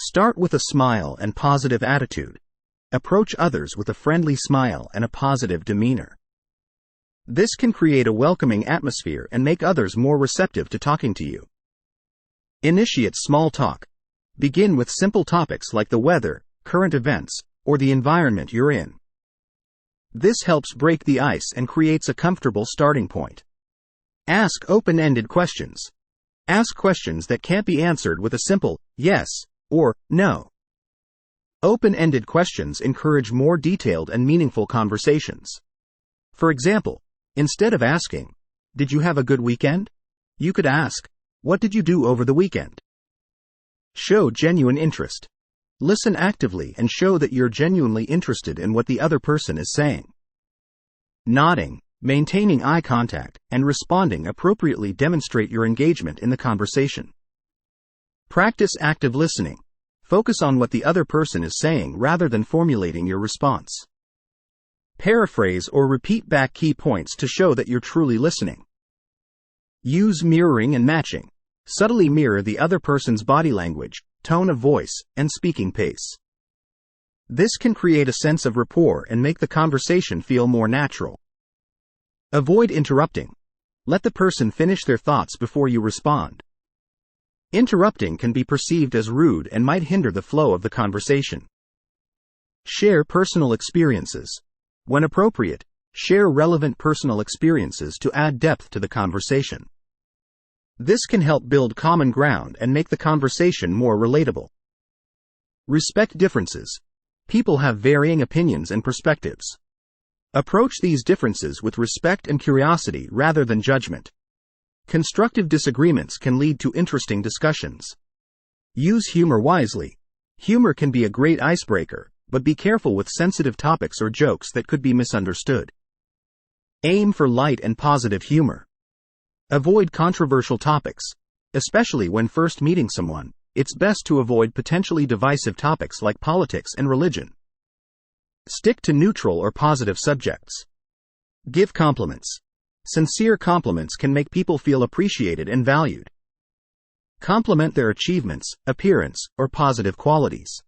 Start with a smile and positive attitude. Approach others with a friendly smile and a positive demeanor. This can create a welcoming atmosphere and make others more receptive to talking to you. Initiate small talk. Begin with simple topics like the weather, current events, or the environment you're in. This helps break the ice and creates a comfortable starting point. Ask open-ended questions. Ask questions that can't be answered with a simple yes or no. Open-ended questions encourage more detailed and meaningful conversations. For example, instead of asking, "Did you have a good weekend?" you could ask, "What did you do over the weekend?" Show genuine interest. Listen actively and show that you're genuinely interested in what the other person is saying. Nodding, maintaining eye contact, and responding appropriately demonstrate your engagement in the conversation. Practice active listening. Focus on what the other person is saying rather than formulating your response. Paraphrase or repeat back key points to show that you're truly listening. Use mirroring and matching. Subtly mirror the other person's body language, tone of voice, and speaking pace. This can create a sense of rapport and make the conversation feel more natural. Avoid interrupting. Let the person finish their thoughts before you respond. Interrupting can be perceived as rude and might hinder the flow of the conversation. Share personal experiences. When appropriate, share relevant personal experiences to add depth to the conversation. This can help build common ground and make the conversation more relatable. Respect differences. People have varying opinions and perspectives. Approach these differences with respect and curiosity rather than judgment. Constructive disagreements can lead to interesting discussions. Use humor wisely. Humor can be a great icebreaker, but be careful with sensitive topics or jokes that could be misunderstood. Aim for light and positive humor. Avoid controversial topics. Especially when first meeting someone, it's best to avoid potentially divisive topics like politics and religion. Stick to neutral or positive subjects. Give compliments. Sincere compliments can make people feel appreciated and valued. Compliment their achievements, appearance, or positive qualities.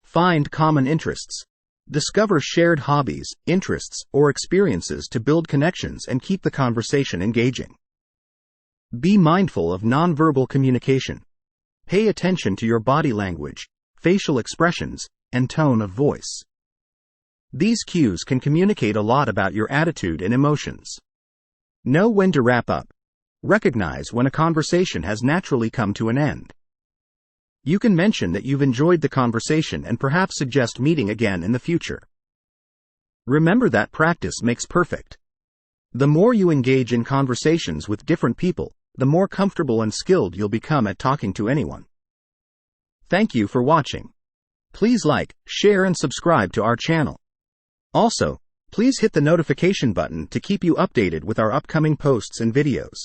Find common interests. Discover shared hobbies, interests, or experiences to build connections and keep the conversation engaging. Be mindful of nonverbal communication. Pay attention to your body language, facial expressions, and tone of voice. These cues can communicate a lot about your attitude and emotions. Know when to wrap up. Recognize when a conversation has naturally come to an end. You can mention that you've enjoyed the conversation and perhaps suggest meeting again in the future. Remember that practice makes perfect. The more you engage in conversations with different people, the more comfortable and skilled you'll become at talking to anyone. Thank you for watching. Please like, share, and subscribe to our channel. Also, please hit the notification button to keep you updated with our upcoming posts and videos.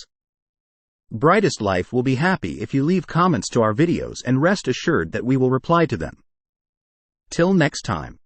Brightest Life will be happy if you leave comments to our videos and rest assured that we will reply to them. Till next time.